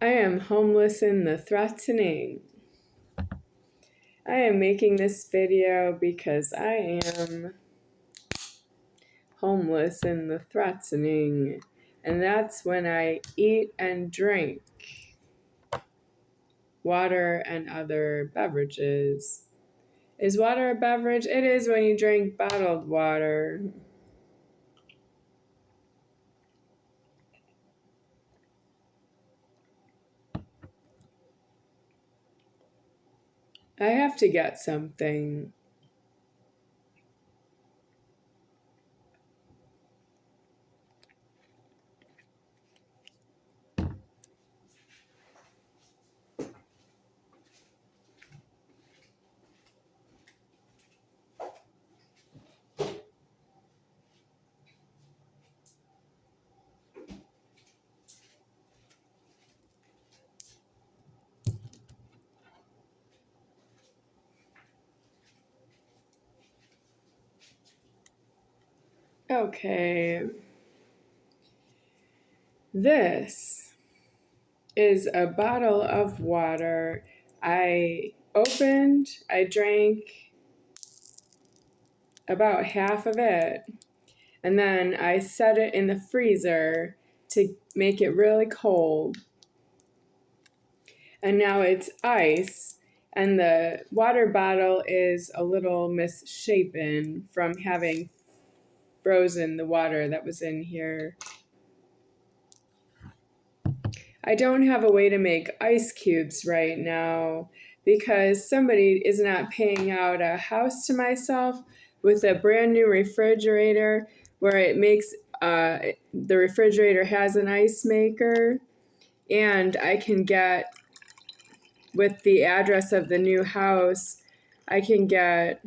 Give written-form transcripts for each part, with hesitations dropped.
I am homeless in the threatening. I am making this video because I am homeless in the threatening. And that's when I eat and drink water and other beverages. Is water a beverage? It is when you drink bottled water. I have to get something. Okay. This is a bottle of water. I drank about half of it, and then I set it in the freezer to make it really cold. And now it's ice, and the water bottle is a little misshapen from having frozen the water that was in here. I don't have a way to make ice cubes right now because somebody is not paying out a house to myself with a brand new refrigerator where it makes, the refrigerator has an ice maker, and I can get, with the address of the new house, I can get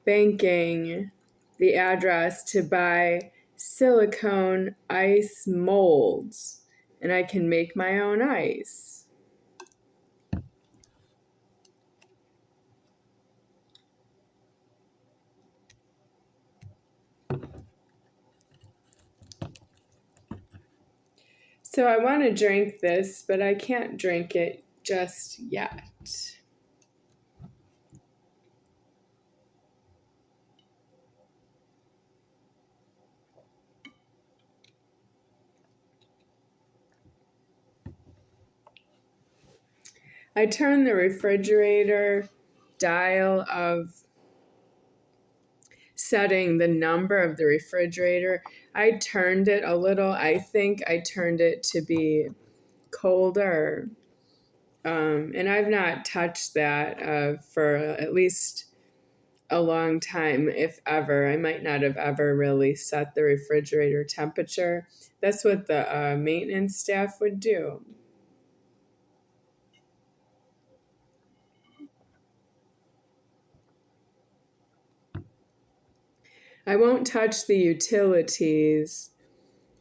banking the address to buy silicone ice molds, and I can make my own ice. So I want to drink this, but I can't drink it just yet. I turned the refrigerator dial of setting the number of the refrigerator. I turned it a little. I think I turned it to be colder. And I've not touched that for at least a long time, if ever. I might not have ever really set the refrigerator temperature. That's what the maintenance staff would do. I won't touch the utilities,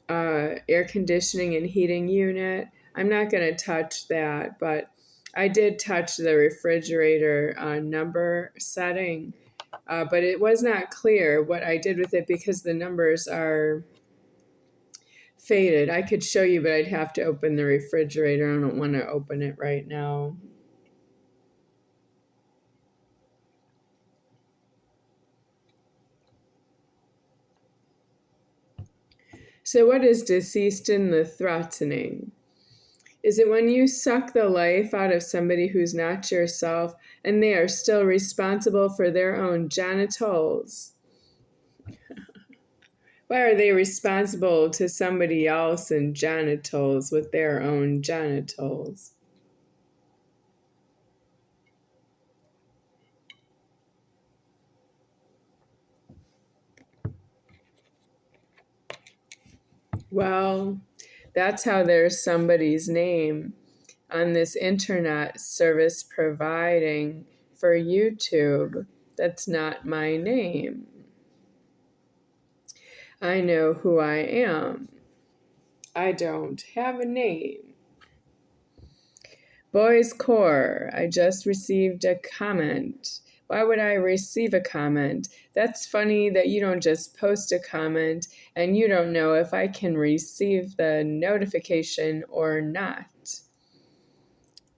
air conditioning and heating unit. I'm not going to touch that, but I did touch the refrigerator number setting, but it was not clear what I did with it because the numbers are faded. I could show you, but I'd have to open the refrigerator. I don't want to open it right now. So what is deceased in the threatening? Is it when you suck the life out of somebody who's not yourself and they are still responsible for their own genitals? Why are they responsible to somebody else and genitals with their own genitals? Well, that's how there's somebody's name on this internet service providing for YouTube. That's not my name. I know who I am. I don't have a name. Boys Core, I just received a comment. Why would I receive a comment? That's funny that you don't just post a comment and you don't know if I can receive the notification or not.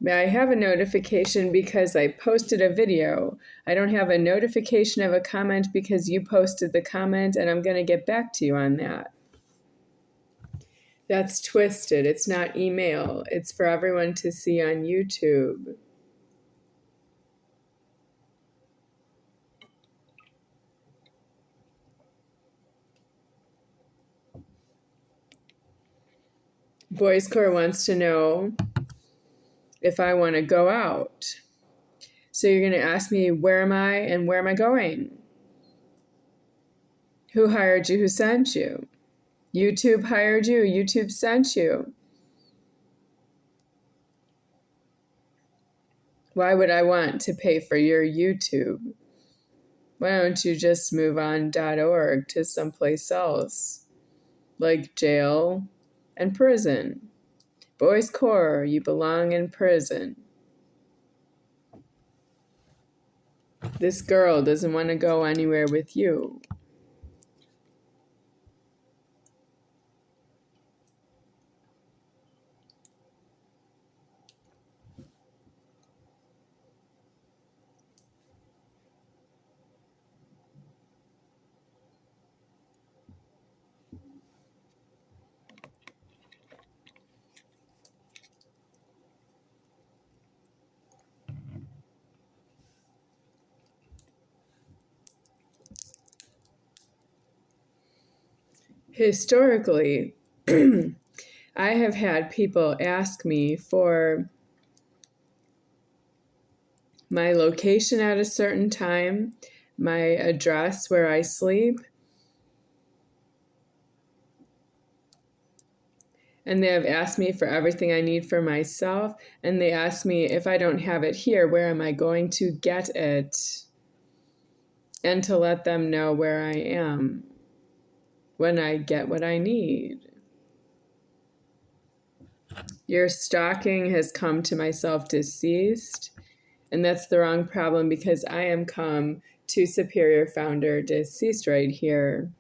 I have a notification because I posted a video. I don't have a notification of a comment because you posted the comment, and I'm going to get back to you on that. That's twisted. It's not email. It's for everyone to see on YouTube. Boys Core wants to know if I want to go out. So you're going to ask me, where am I and where am I going? Who hired you? Who sent you? YouTube hired you. YouTube sent you. Why would I want to pay for your YouTube? Why don't you just move on .org to someplace else, like jail and prison? Boys Core, you belong in prison. This girl doesn't want to go anywhere with you. Historically, I have had people ask me for my location at a certain time, my address where I sleep, and they have asked me for everything I need for myself, and they ask me if I don't have it here, where am I going to get it? And to let them know where I am when I get what I need. Your stalking has come to myself deceased, and that's the wrong problem because I am come to Superior Founder deceased right here.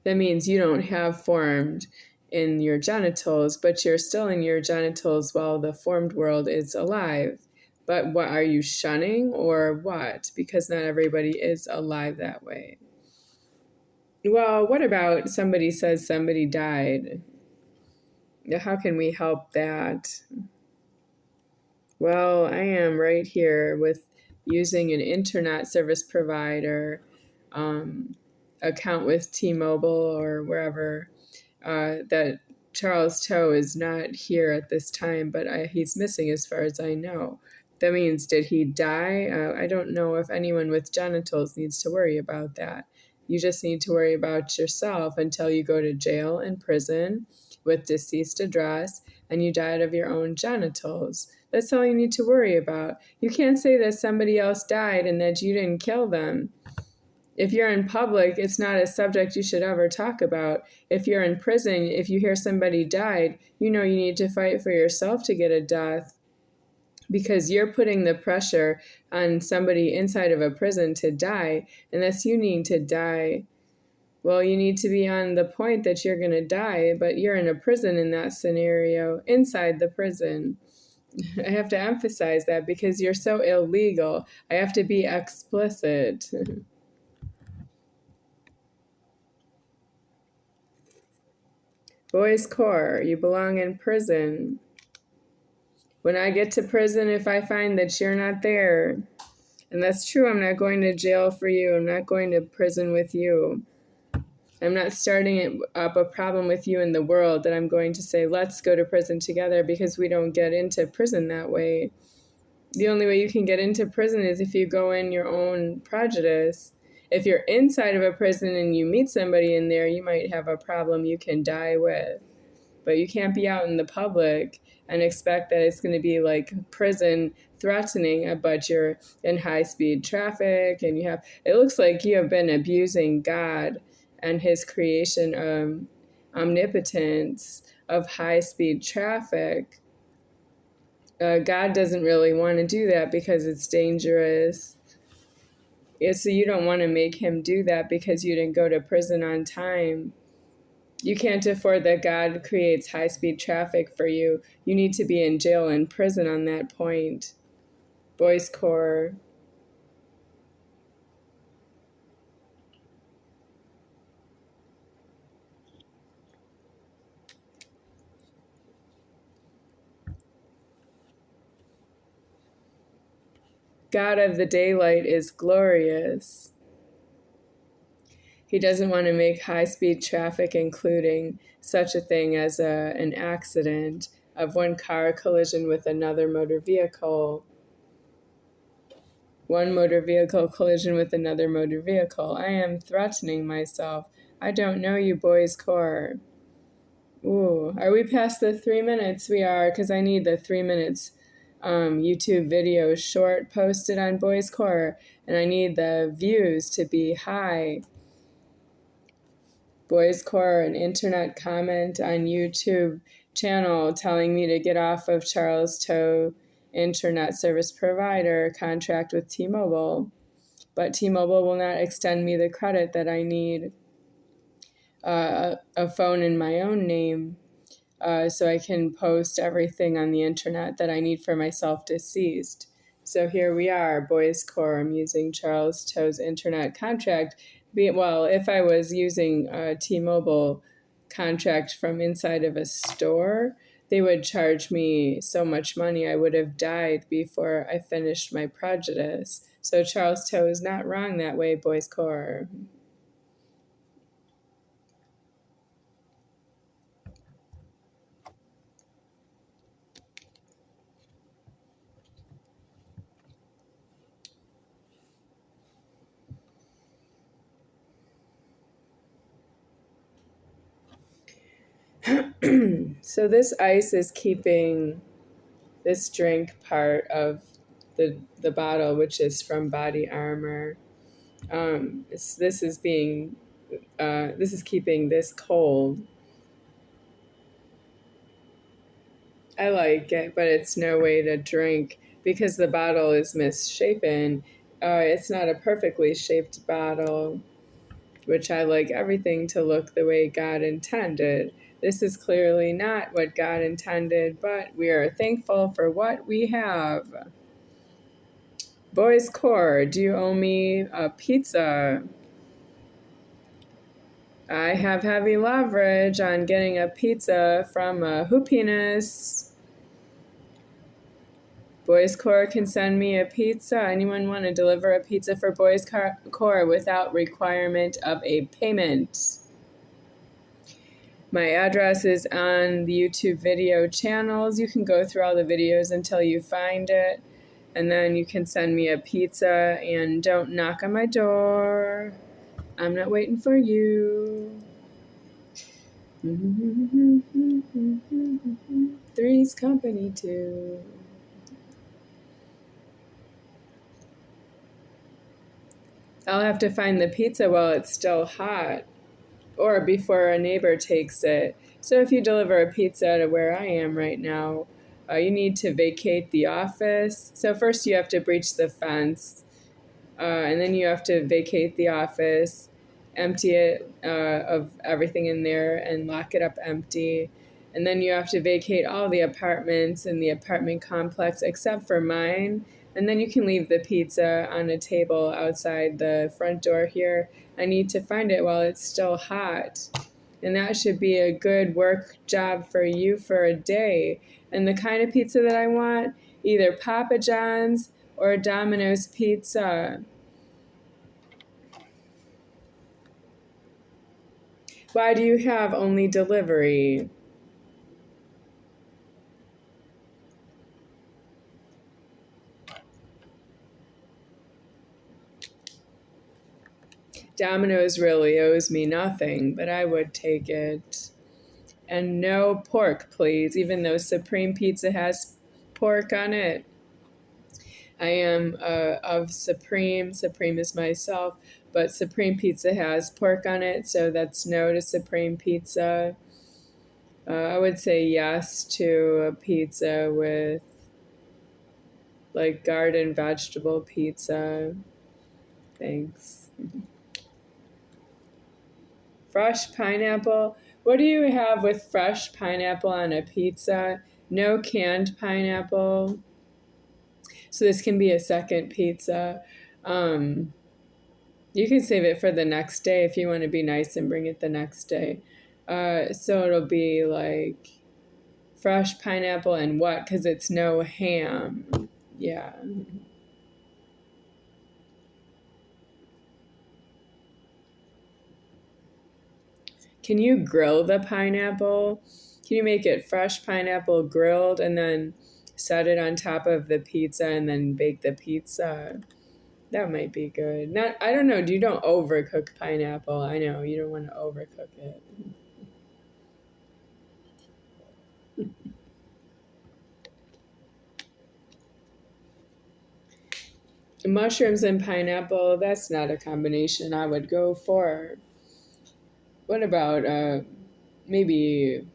That means you don't have formed in your genitals, but you're still in your genitals while the formed world is alive. But what are you shunning or what? Because not everybody is alive that way. Well, what about somebody says somebody died? How can we help that? Well, I am right here with using an internet service provider account with T-Mobile or wherever. That Charles Toe is not here at this time, but he's missing as far as I know. That means, did he die? I don't know if anyone with genitals needs to worry about that. You just need to worry about yourself until you go to jail and prison with deceased address and you died of your own genitals. That's all you need to worry about. You can't say that somebody else died and that you didn't kill them. If you're in public, it's not a subject you should ever talk about. If you're in prison, if you hear somebody died, you know you need to fight for yourself to get a death because you're putting the pressure on somebody inside of a prison to die, unless you need to die. Well, you need to be on the point that you're going to die, but you're in a prison in that scenario, inside the prison. I have to emphasize that because you're so illegal. I have to be explicit. Boys Core, you belong in prison. When I get to prison, if I find that you're not there, and that's true, I'm not going to jail for you. I'm not going to prison with you. I'm not starting up a problem with you in the world that I'm going to say, let's go to prison together, because we don't get into prison that way. The only way you can get into prison is if you go in your own prejudice. If you're inside of a prison and you meet somebody in there, you might have a problem you can die with. But you can't be out in the public and expect that it's going to be like prison threatening, but you're in high-speed traffic and it looks like you have been abusing God and his creation omnipotence of high-speed traffic God doesn't really want to do that because it's dangerous. So you don't want to make him do that because you didn't go to prison on time. You can't afford that God creates high-speed traffic for you. You need to be in jail and prison on that point. Boys Corps. God of the daylight is glorious. He doesn't want to make high-speed traffic, including such a thing as an accident of one car collision with another motor vehicle. One motor vehicle collision with another motor vehicle. I am threatening myself. I don't know you, Boys Corps. Ooh, are we past the 3 minutes? We are, because I need the 3 minutes YouTube video short posted on Boys Corps, and I need the views to be high. Boys Corps, an internet comment on YouTube channel telling me to get off of Charles Toe internet service provider contract with T-Mobile, but T-Mobile will not extend me the credit that I need. A phone in my own name. So I can post everything on the internet that I need for myself deceased. So here we are, Boys Corps. I'm using Charles Toe's internet contract. Well, if I was using a T-Mobile contract from inside of a store, they would charge me so much money I would have died before I finished my prejudice. So Charles Toe is not wrong that way, Boys Corps. So this ice is keeping this drink part of the bottle, which is from Body Armor. This is keeping this cold. I like it, but it's no way to drink because the bottle is misshapen. It's not a perfectly shaped bottle, which I like everything to look the way God intended. This is clearly not what God intended, but we are thankful for what we have. Boys Corps, do you owe me a pizza? I have heavy leverage on getting a pizza from Whopenis. Boys Corps can send me a pizza. Anyone want to deliver a pizza for Boys Corps without requirement of a payment? My address is on the YouTube video channels. You can go through all the videos until you find it. And then you can send me a pizza, and don't knock on my door. I'm not waiting for you. Three's company too. I'll have to find the pizza while it's still hot, or before a neighbor takes it. So if you deliver a pizza to where I am right now, you need to vacate the office. So first you have to breach the fence, and then you have to vacate the office, empty it of everything in there, and lock it up empty. And then you have to vacate all the apartments in the apartment complex except for mine. And then you can leave the pizza on a table outside the front door here. I need to find it while it's still hot. And that should be a good work job for you for a day. And the kind of pizza that I want, either Papa John's or Domino's Pizza. Why do you have only delivery? Domino's really owes me nothing, but I would take it. And no pork, please, even though Supreme Pizza has pork on it. I am of Supreme. Supreme is myself, but Supreme Pizza has pork on it, so that's no to Supreme Pizza. I would say yes to a pizza with like garden vegetable pizza. Thanks. Fresh pineapple. What do you have with fresh pineapple on a pizza? No canned pineapple. So this can be a second pizza. Um, you can save it for the next day if you want to be nice and bring it the next day. So it'll be like fresh pineapple and what? Because it's no ham. Yeah. Can you grill the pineapple? Can you make it fresh pineapple grilled and then set it on top of the pizza and then bake the pizza? That might be good. Not, I don't know. You don't overcook pineapple. I know you don't want to overcook it. Mushrooms and pineapple, that's not a combination I would go for. What about maybe,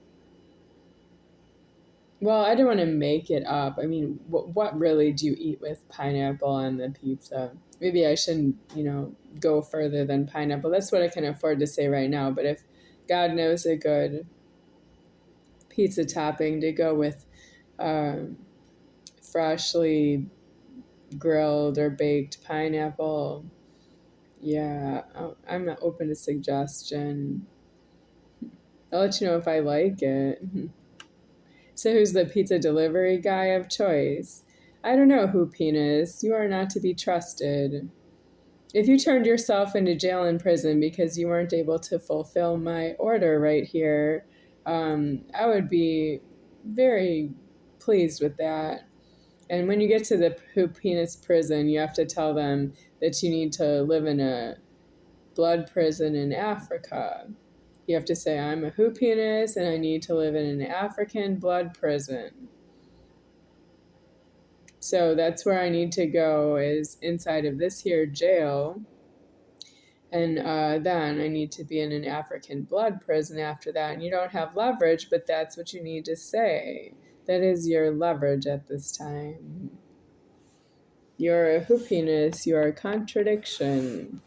well, I don't want to make it up. I mean, what really do you eat with pineapple on the pizza? Maybe I shouldn't, go further than pineapple. That's what I can afford to say right now. But if God knows a good pizza topping to go with freshly grilled or baked pineapple, yeah, I'm open to suggestion. I'll let you know if I like it. So who's the pizza delivery guy of choice? I don't know, Whopenis. You are not to be trusted. If you turned yourself into jail and prison because you weren't able to fulfill my order right here, I would be very pleased with that. And when you get to the Whopenis prison, you have to tell them that you need to live in a blood prison in Africa. You have to say, I'm a Whopenis and I need to live in an African blood prison. So that's where I need to go, is inside of this here jail. And then I need to be in an African blood prison after that. And you don't have leverage, but that's what you need to say. That is your leverage at this time. You're a Whopenis, you're a contradiction.